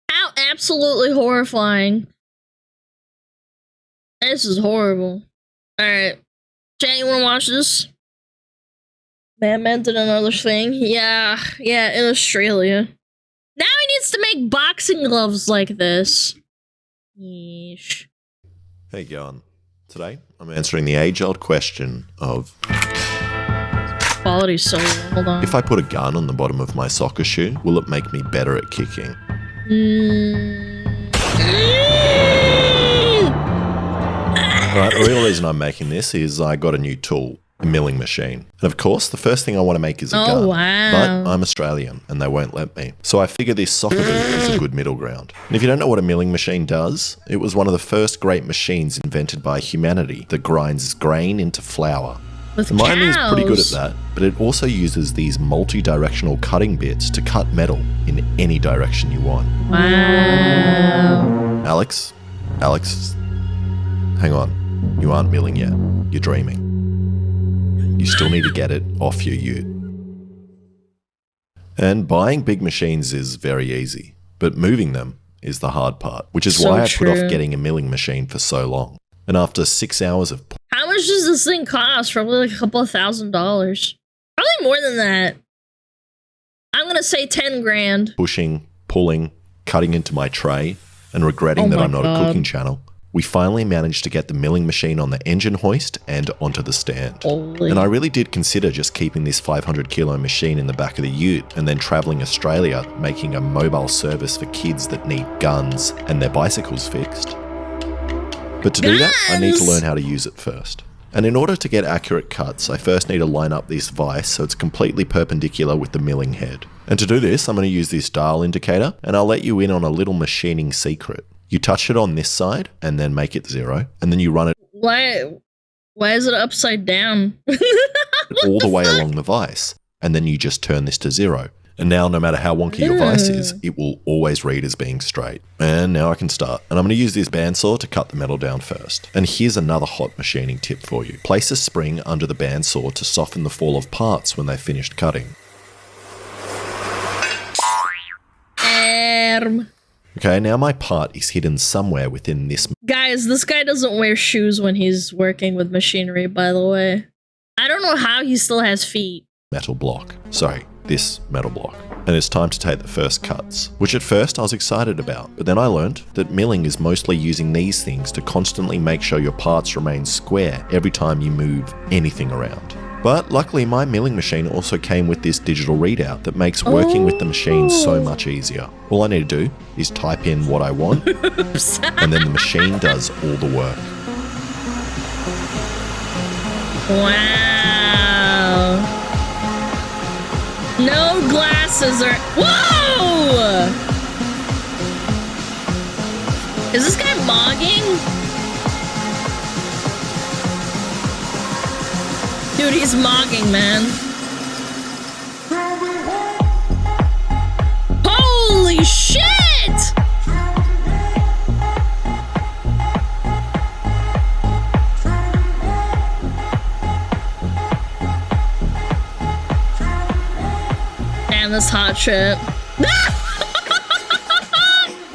How absolutely horrifying. This is horrible. Alright. Jay, you wanna watch this? Batman did another thing. Yeah, in Australia. Now he needs to make boxing gloves like this. Yeesh. How you going? Today, I'm answering the age-old question of... Quality's so low. Hold on. If I put a gun on the bottom of my soccer shoe, will it make me better at kicking? Right, the real reason I'm making this is I got a new tool, a milling machine. And of course, the first thing I want to make is a gun. Wow. But I'm Australian and they won't let me. So I figure this soccer boot is a good middle ground. And if you don't know what a milling machine does, it was one of the first great machines invented by humanity that grinds grain into flour. With Mine is pretty good at cows. that, but it also uses these multi-directional cutting bits to cut metal in any direction you want. Wow. Alex, hang on. You aren't milling yet. You're dreaming. You still need to get it off your ute. And buying big machines is very easy, but moving them is the hard part, which is So why I put true. off getting a milling machine for so long. And after 6 hours of How much does this thing cost? Probably like a couple of $1,000. Probably more than that. I'm gonna say 10 grand. pushing, pulling, cutting into my tray, and regretting Oh that my I'm not God. a cooking channel, we finally managed to get the milling machine on the engine hoist and onto the stand. Holy. And I really did consider just keeping this 500 kilo machine in the back of the ute and then traveling Australia, making a mobile service for kids that need guns and their bicycles fixed. But to do that, I need to Guns! learn how to use it first. And in order to get accurate cuts, I first need to line up this vise so it's completely perpendicular with the milling head. And to do this, I'm going to use this dial indicator, and I'll let you in on a little machining secret. You touch it on this side, and then make it 0, and then you run it Why is it upside down? all the way along the vise, and then you just turn this to 0. And now, no matter how wonky your vise is, it will always read as being straight. And now I can start. And I'm going to use this bandsaw to cut the metal down first. And here's another hot machining tip for you. Place a spring under the bandsaw to soften the fall of parts when they've finished cutting. Okay, now my part is hidden somewhere within this Guys, this guy doesn't wear shoes when he's working with machinery, by the way. I don't know how he still has feet. metal block. Sorry, this metal block. And it's time to take the first cuts, which at first I was excited about, but then I learned that milling is mostly using these things to constantly make sure your parts remain square every time you move anything around. But luckily my milling machine also came with this digital readout that makes working with the machine so much easier. All I need to do is type in what I want, and then the machine does all the work. Wow. No glasses are. Whoa! Is this guy mogging? Dude, he's mogging, man. Holy shit! Damn, this hot shit.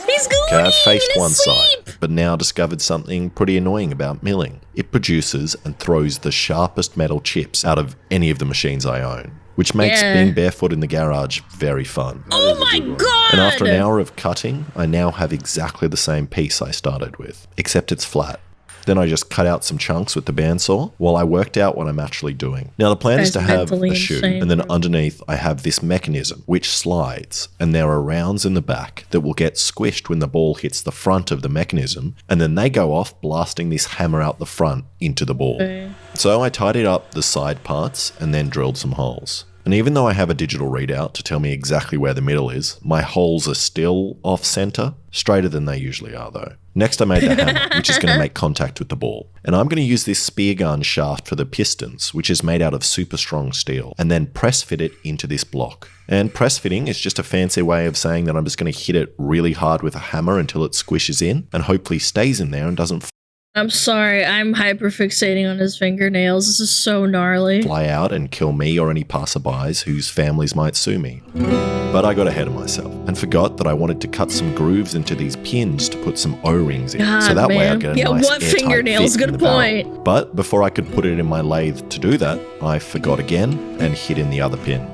He's going Okay, I've faced in one his sleep. side, but now discovered something pretty annoying about milling. It produces and throws the sharpest metal chips out of any of the machines I own, which makes Yeah. being barefoot in the garage very fun. Oh my god! And after an hour of cutting, I now have exactly the same piece I started with, except it's flat. Then I just cut out some chunks with the bandsaw while I worked out what I'm actually doing. Now the plan is to Guy's have mentally a shoe, insane. and then underneath I have this mechanism which slides, and there are rounds in the back that will get squished when the ball hits the front of the mechanism, and then they go off blasting this hammer out the front into the ball. Okay. So I tidied up the side parts and then drilled some holes. And even though I have a digital readout to tell me exactly where the middle is, my holes are still off center, straighter than they usually are though. Next I made the hammer, which is going to make contact with the ball. And I'm going to use this spear gun shaft for the pistons, which is made out of super strong steel, and then press fit it into this block. And press fitting is just a fancy way of saying that I'm just going to hit it really hard with a hammer until it squishes in and hopefully stays in there and doesn't I'm sorry, I'm hyperfixating on his fingernails. This is so gnarly. fly out and kill me or any passerbys whose families might sue me. But I got ahead of myself and forgot that I wanted to cut some grooves into these pins to put some O-rings in, so that way I'd get a nice what airtight fingernails? fit in Good the barrel. point. But before I could put it in my lathe to do that, I forgot again and hit in the other pin.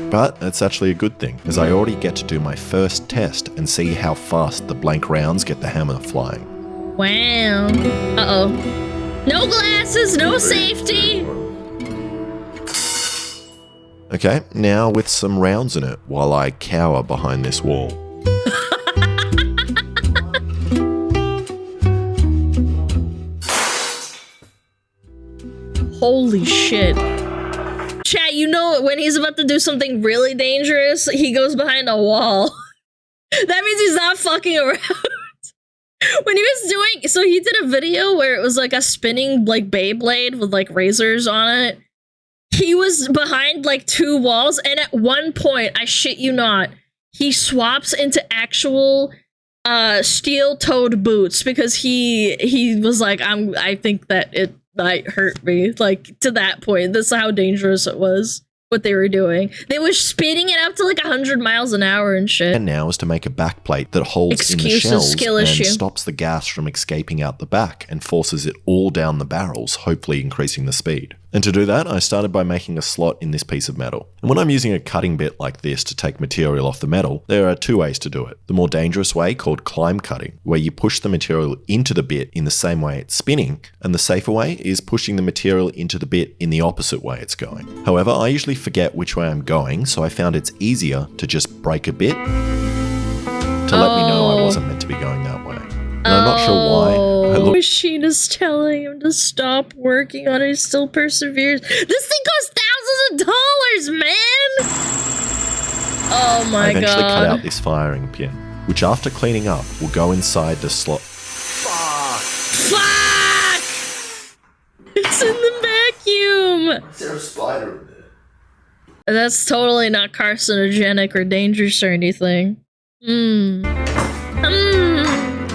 But it's actually a good thing, as I already get to do my first test and see how fast the blank rounds get the hammer flying. Wow. Uh-oh. No glasses, no safety. Okay, now with some rounds in it while I cower behind this wall. Holy shit. Chat, you know when he's about to do something really dangerous, he goes behind a wall. That means he's not fucking around. When he was doing, so he did a video where it was like a spinning like Beyblade with like razors on it. He was behind like 2 walls, and at one point, I shit you not, he swaps into actual steel-toed boots because he was like, I think that it might hurt me. Like, to that point, that's how dangerous it was, what they were doing. They were speeding it up to like 100 miles an hour and shit. And now is to make a backplate that holds in the Excuses, shells skill and issue. stops the gas from escaping out the back and forces it all down the barrels, hopefully increasing the speed. And to do that, I started by making a slot in this piece of metal. And when I'm using a cutting bit like this to take material off the metal, there are 2 ways to do it. The more dangerous way, called climb cutting, where you push the material into the bit in the same way it's spinning, and the safer way is pushing the material into the bit in the opposite way it's going. However, I usually forget which way I'm going, so I found it's easier to just break a bit to let me know I wasn't meant to be going that way. And I'm not sure why. I look Machine is telling him to stop working on it. He still perseveres. This thing costs thousands of dollars, man! Oh my I eventually god. cut out this firing pin, which after cleaning up will go inside the slot. Fuck! It's in the vacuum! Is there a spider in there? That's totally not carcinogenic or dangerous or anything. Mmm.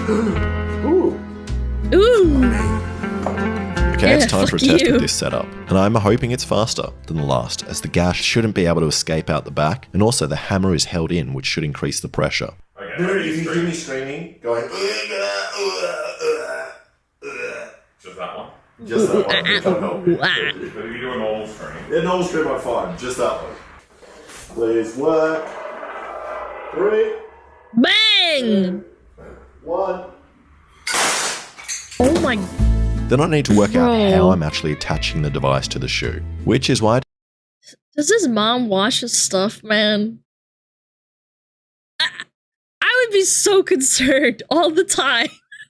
Ooh. Ooh. Okay, it's time for a fuck test you. with this setup. And I'm hoping it's faster than the last, as the gas shouldn't be able to escape out the back, and also the hammer is held in, which should increase the pressure. Okay, Dude, if you hear me screaming, going, just that one. just that one. I can't help it. But if you do a normal stream, Yeah, normal stream I'm fine, just that one. Please work. 3, Bang! 1. Oh my. Then I need to work out Bro. how I'm actually attaching the device to the shoe, which is why Does his mom wash his stuff, man? I would be so concerned all the time.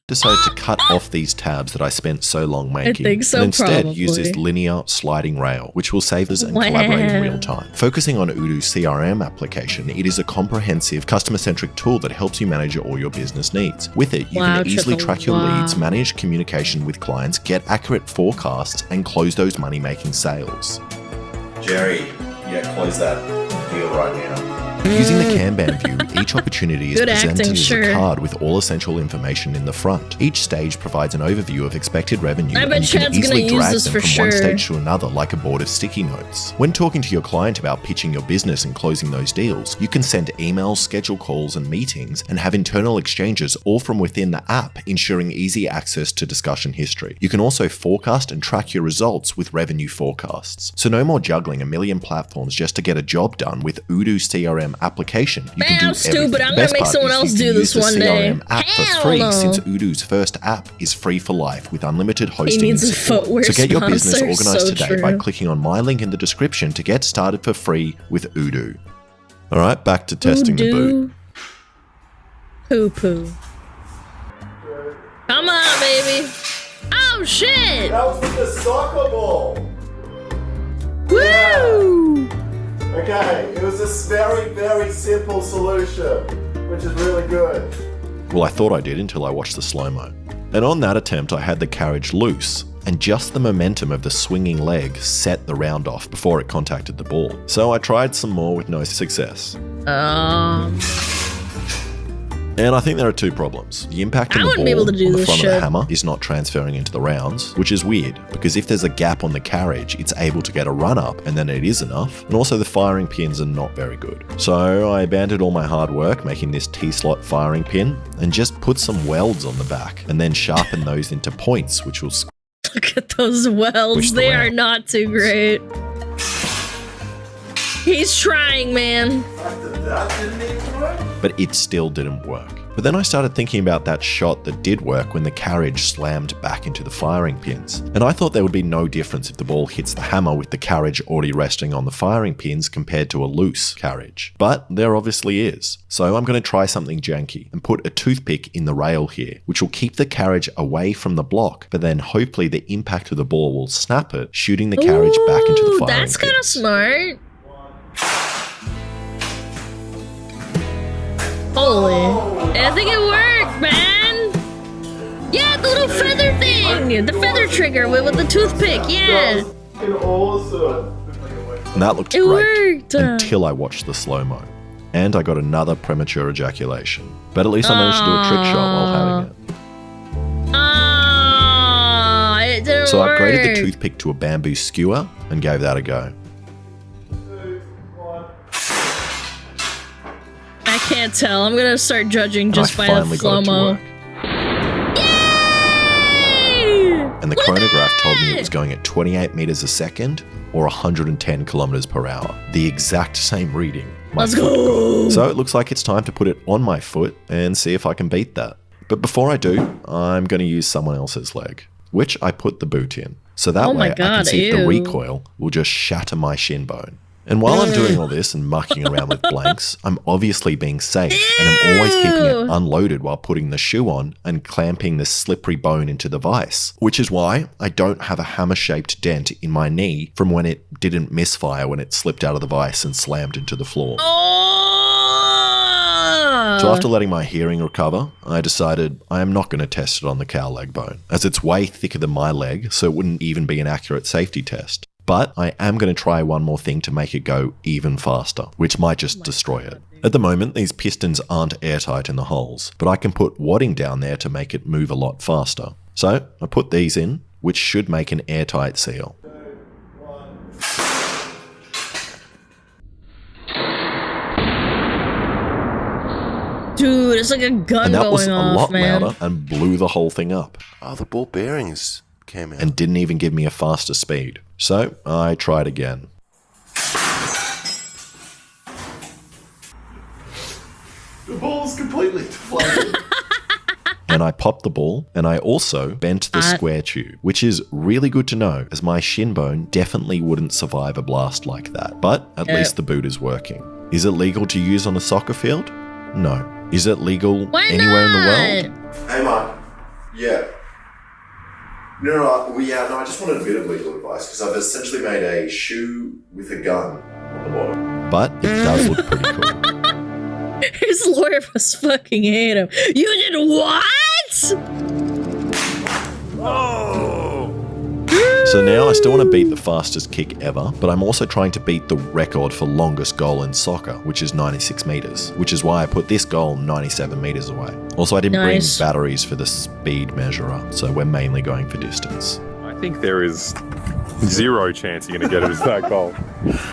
decided to cut off these tabs that I spent so long making, think so, and instead use this probably. linear sliding rail, which will save us and Wow. collaborate in real time. Focusing on Odoo's CRM application, it is a comprehensive, customer-centric tool that helps you manage all your business needs. With it, you Wow, can easily triple track your wow. leads, manage communication with clients, get accurate forecasts, and close those money-making sales. Jerry, close that deal right now. Using the Kanban view, each opportunity is Good presented acting, as sure. a card with all essential information in the front. Each stage provides an overview of expected revenue, I bet and you can Chad's easily gonna use drag this them for from one sure. stage to another like a board of sticky notes. When talking to your client about pitching your business and closing those deals, you can send emails, schedule calls and meetings, and have internal exchanges all from within the app, ensuring easy access to discussion history. You can also forecast and track your results with revenue forecasts. So no more juggling a million platforms just to get a job done with Odoo CRM application. You Man, can do I'm stupid. everything. I'm The gonna best make part someone is else you can do this use the one day. CRM app Hell for free, no. since Odoo's first app is free for life with unlimited He hosting and needs a support. footwear So get your business sponsor, organized so today by true. clicking on my link in the description to get started for free with Odoo. All right, back to testing the boot. Poo poo. Come on, baby. Oh shit! That was with the soccer ball. Woo! Okay, it was a very, very simple solution, which is really good. Well, I thought I did until I watched the slow-mo. And on that attempt, I had the carriage loose, and just the momentum of the swinging leg set the round off before it contacted the ball. So I tried some more with no success. And I think there are two problems. The impact I of the wouldn't be ball able to do on the this front of the shit. hammer is not transferring into the rounds, which is weird, because if there's a gap on the carriage, it's able to get a run up, and then it is enough. And also the firing pins are not very good. So I abandoned all my hard work making this T-slot firing pin, and just put some welds on the back, and then sharpen those into points, which will Look at those welds. Push the They are round. not too great. He's trying, man. but it still didn't work. But then I started thinking about that shot that did work when the carriage slammed back into the firing pins. And I thought there would be no difference if the ball hits the hammer with the carriage already resting on the firing pins compared to a loose carriage. But there obviously is. So I'm going to try something janky and put a toothpick in the rail here, which will keep the carriage away from the block, but then hopefully the impact of the ball will snap it, shooting the carriage back into the Ooh, firing that's kind of pins. smart. Holy. I think it worked, man. Yeah, the little feather thing. The feather trigger with the toothpick. Yeah. And that looked It great worked. until I watched the slow-mo. And I got another premature ejaculation. But at least I managed to do a trick shot while having it. Ah, it didn't So I work. upgraded the toothpick to a bamboo skewer and gave that a go. I can't tell. I'm gonna start judging And just I by the finally got it to slow-mo. work. Yay! And the Look at chronograph told me that! it was going at 28 meters a second or 110 kilometers per hour. The exact same reading. my Let's foot go! got. So it looks like it's time to put it on my foot and see if I can beat that. But before I do, I'm going to use someone else's leg, which I put the boot in. So that Oh my way I can God, see if the ew. recoil will just shatter my shin bone. And while I'm doing all this and mucking around with blanks, I'm obviously being safe and I'm always keeping it Ew. unloaded while putting the shoe on and clamping the slippery bone into the vise, which is why I don't have a hammer-shaped dent in my knee from when it didn't misfire when it slipped out of the vise and slammed into the floor. Oh! So after letting my hearing recover, I decided I am not going to test it on the cow leg bone, as it's way thicker than my leg, so it wouldn't even be an accurate safety test. But I am going to try one more thing to make it go even faster, which might just destroy it. At the moment, these pistons aren't airtight in the holes, but I can put wadding down there to make it move a lot faster. So I put these in, which should make an airtight seal. Dude, it's like a gun And that going was a off, lot man. louder and blew the whole thing up. Oh, the ball bearings came out. And didn't even give me a faster speed. So I tried again. The ball's completely deflated. And I popped the ball, and I also bent the square tube, which is really good to know, as my shin bone definitely wouldn't survive a blast like that. But at least the boot is working. Is it legal to use on a soccer field? No. Is it legal Why anywhere in the not? world? Hey, Mark. Yeah. No, I just wanted a bit of legal advice because I've essentially made a shoe with a gun on the bottom. But it does look pretty cool. His lawyer must fucking hate him. You did what? So now I still want to beat the fastest kick ever, but I'm also trying to beat the record for longest goal in soccer, which is 96 meters, which is why I put this goal 97 meters away. Also, I didn't Nice. bring batteries for the speed measurer, so we're mainly going for distance. I think there is zero chance you're going to get it as that goal.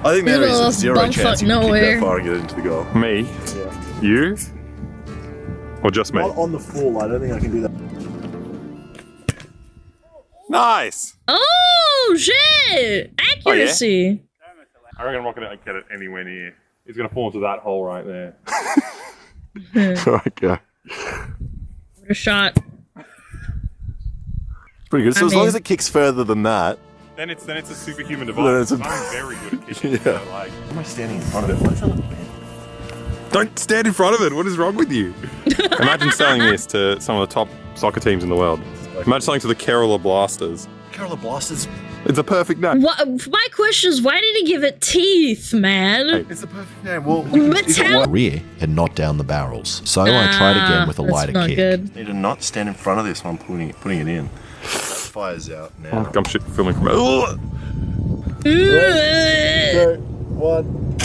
I think there Little is a zero bumfuck chance you can kick nowhere. that far and get it into the goal. Me? You? Or just me? Not on the full. I don't think I can do that. Nice! Oh, shit! Accuracy. I reckon I'm not going to get it anywhere near. He's going to fall into that hole right there. Okay. What a shot. Pretty good. So I as long mean- as it kicks further than that. Then it's a superhuman Then device. it's a- I'm very good at kicking. Yeah. So, like, Am I standing in front of it? Why does that look bent? don't stand in front of it. What is wrong with you? Imagine selling this to some of the top soccer teams in the world. Imagine selling to the Kerala Blasters. Kerala Blasters. It's a perfect name. What? My question is, why did he give it teeth, man? Hey. It's the perfect name. Well, Metal- The rear had knocked down the barrels, so I tried again with a that's lighter not kick. good. need to not stand in front of this when I'm putting it in. That fire's out now. I'm shit filming from it. It One.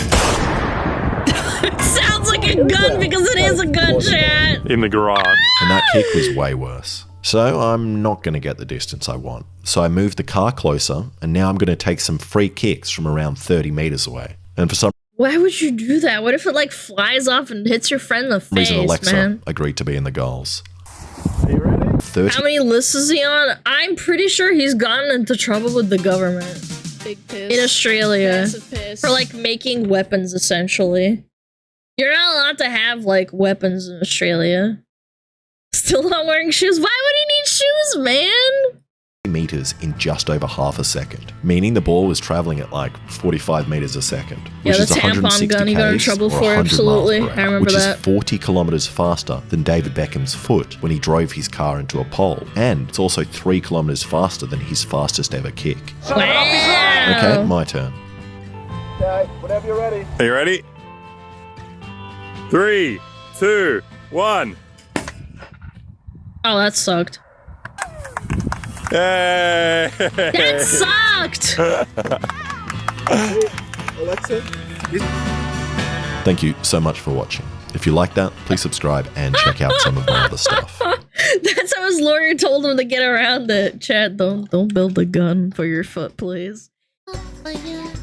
sounds like a a gun because it is a gun, chat. In the garage. And that kick was way worse. So I'm not going to get the distance I want. So I moved the car closer, and now I'm going to take some free kicks from around 30 meters away. And for some Why would you do that? What if it like flies off and hits your friend in the face, reason, Alexa man? agreed to be in the goals. Are you ready? 30 How many lists is he on? I'm pretty sure he's gotten into trouble with the government Big piss. in Australia Massive piss. for like making weapons, essentially. You're not allowed to have like weapons in Australia. Still not wearing shoes? Why would he need shoes, man? meters in just over half a second, meaning the ball was traveling at like 45 meters a second, Yeah, which the is tampon 160 gun he got in k's trouble or for, 100 absolutely. miles per I hour, remember which that. is 40 kilometers faster than David Beckham's foot when he drove his car into a pole, and it's also 3 kilometers faster than his fastest ever kick. Wow. Okay, my turn. Are you ready? 3, 2, 1. Oh, that sucked. Yay! That sucked! Thank you so much for watching. If you like that, please subscribe and check out some of my other stuff. That's how his lawyer told him to get around it. Chad, don't build a gun for your foot, please. Oh, yeah.